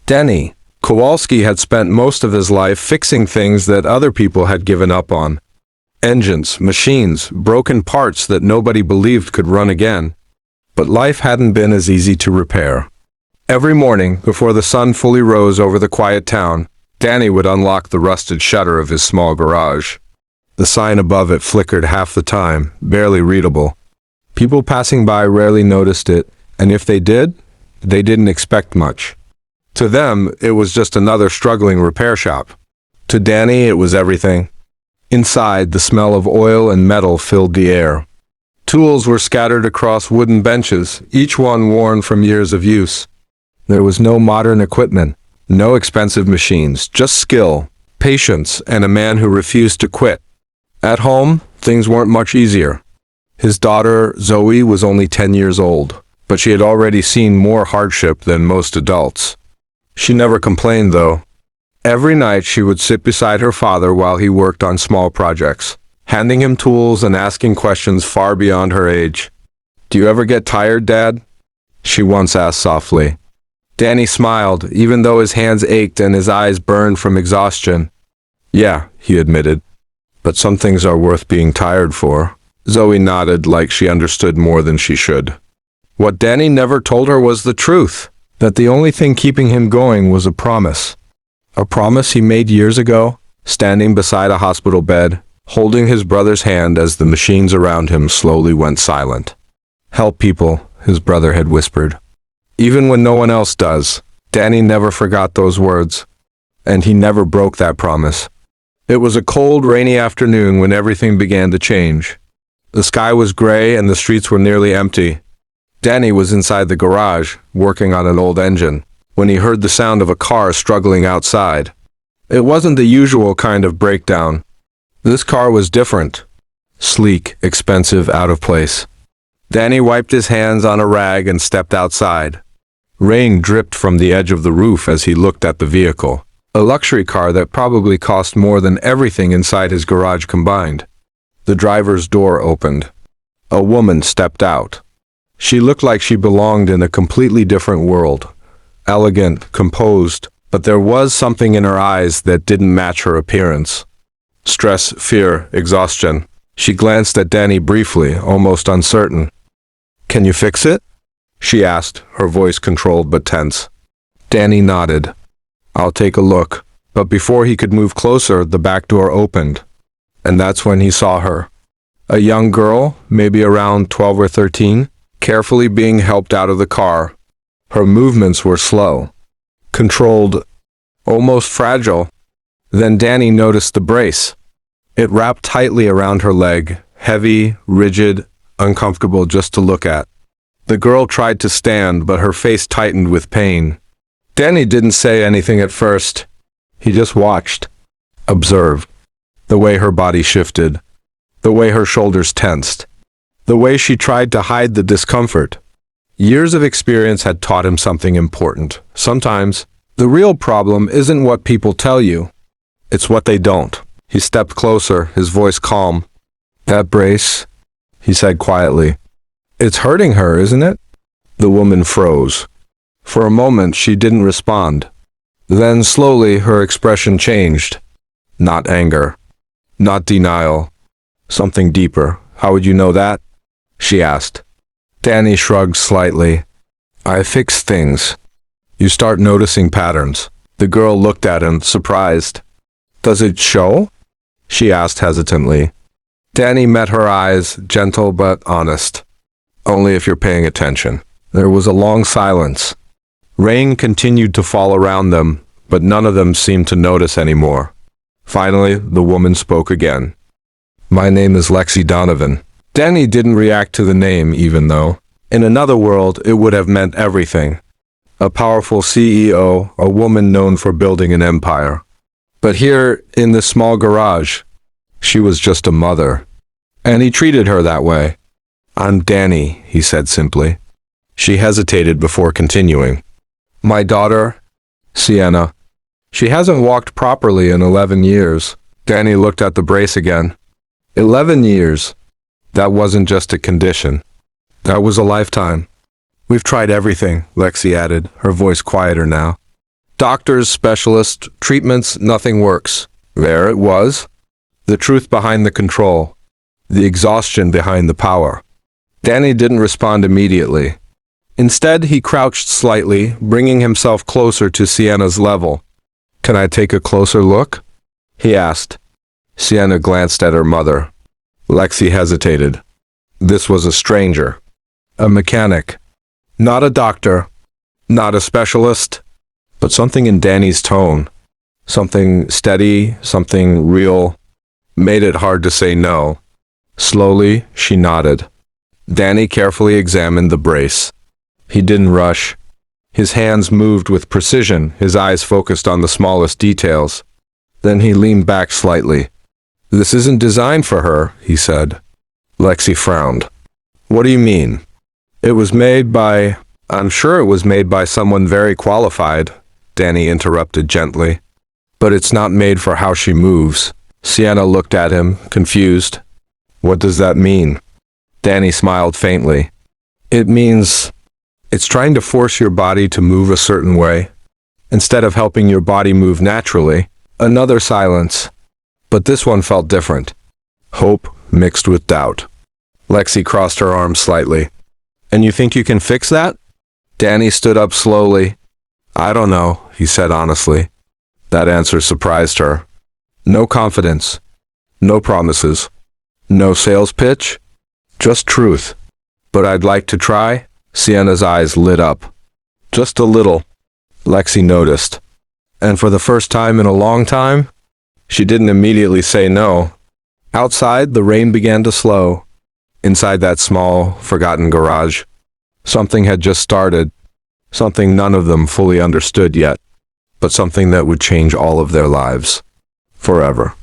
Denny. Kowalski had spent most of his life fixing things that other people had given up on. Engines, machines, broken parts that nobody believed could run again. But life hadn't been as easy to repair. Every morning, before the sun fully rose over the quiet town, Danny would unlock the rusted shutter of his small garage. The sign above it flickered half the time, barely readable. People passing by rarely noticed it, and if they did, they didn't expect much. To them, it was just another struggling repair shop. To Danny, it was everything. Inside, the smell of oil and metal filled the air. Tools were scattered across wooden benches, each one worn from years of use. There was no modern equipment, no expensive machines, just skill, patience, and a man who refused to quit. At home, things weren't much easier. His daughter, Zoe, was only 10 years old, but she had already seen more hardship than most adults. She never complained, though. Every night she would sit beside her father while he worked on small projects, handing him tools and asking questions far beyond her age. "Do you ever get tired, Dad?" she once asked softly. Danny smiled, even though his hands ached and his eyes burned from exhaustion. "Yeah," he admitted. "But some things are worth being tired for." Zoe nodded like she understood more than she should. What Danny never told her was the truth, that the only thing keeping him going was a promise. A promise he made years ago, standing beside a hospital bed, holding his brother's hand as the machines around him slowly went silent. "Help people," his brother had whispered. Even when no one else does, Danny never forgot those words, and he never broke that promise. It was a cold, rainy afternoon when everything began to change. The sky was gray and the streets were nearly empty. Danny was inside the garage, working on an old engine, when he heard the sound of a car struggling outside. It wasn't the usual kind of breakdown. This car was different. Sleek, expensive, out of place. Danny wiped his hands on a rag and stepped outside. Rain dripped from the edge of the roof as he looked at the vehicle. A luxury car that probably cost more than everything inside his garage combined. The driver's door opened. A woman stepped out. She looked like she belonged in a completely different world. Elegant, composed, but there was something in her eyes that didn't match her appearance. Stress, fear, exhaustion. She glanced at Danny briefly, almost uncertain. "Can you fix it?" she asked, her voice controlled but tense. Danny nodded. "I'll take a look." But before he could move closer, the back door opened. And that's when he saw her. A young girl, maybe around 12 or 13, carefully being helped out of the car. Her movements were slow, controlled, almost fragile. Then Danny noticed the brace. It wrapped tightly around her leg, heavy, rigid, uncomfortable just to look at. The girl tried to stand, but her face tightened with pain. Danny didn't say anything at first. He just watched, observed. The way her body shifted, the way her shoulders tensed, the way she tried to hide the discomfort. Years of experience had taught him something important. Sometimes, the real problem isn't what people tell you. It's what they don't. He stepped closer, his voice calm. "That brace," he said quietly. "It's hurting her, isn't it?" The woman froze. For a moment, she didn't respond. Then, slowly, her expression changed. Not anger. Not denial. Something deeper. "How would you know that?" she asked. Danny shrugged slightly. "I fix things. You start noticing patterns." The girl looked at him, surprised. "Does it show?" she asked hesitantly. Danny met her eyes, gentle but honest. "Only if you're paying attention." There was a long silence. Rain continued to fall around them, but none of them seemed to notice anymore. Finally, the woman spoke again. "My name is Lexi Donovan." Danny didn't react to the name, even though, in another world, it would have meant everything. A powerful CEO, a woman known for building an empire. But here, in this small garage, she was just a mother. And he treated her that way. "I'm Danny," he said simply. She hesitated before continuing. "My daughter, Sienna. She hasn't walked properly in 11 years. Danny looked at the brace again. 11 years. That wasn't just a condition. That was a lifetime. "We've tried everything," Lexi added, her voice quieter now. Doctors, specialists, treatments, nothing works. There it was. The truth behind the control. The exhaustion behind the power. Danny didn't respond immediately. Instead, he crouched slightly, bringing himself closer to Sienna's level. "Can I take a closer look?" he asked. Sienna glanced at her mother. Lexi hesitated. This was a stranger. A mechanic. Not a doctor. Not a specialist. But something in Danny's tone, something steady, something real, made it hard to say no. Slowly, she nodded. Danny carefully examined the brace. He didn't rush. His hands moved with precision, his eyes focused on the smallest details. Then he leaned back slightly. "This isn't designed for her," he said. Lexi frowned. "What do you mean?" "It was made by... I'm sure it was made by someone very qualified," Danny interrupted gently. "But it's not made for how she moves." Sienna looked at him, confused. "What does that mean?" Danny smiled faintly. "It means... it's trying to force your body to move a certain way, instead of helping your body move naturally." Another silence. But this one felt different. Hope mixed with doubt. Lexi crossed her arms slightly. "And you think you can fix that?" Danny stood up slowly. "I don't know," he said honestly. That answer surprised her. No confidence. No promises. No sales pitch. Just truth. "But I'd like to try." Sienna's eyes lit up. "Just a little," Lexi noticed. "And for the first time in a long time?" She didn't immediately say no. Outside, the rain began to slow. Inside that small, forgotten garage, something had just started. Something none of them fully understood yet, but something that would change all of their lives. Forever.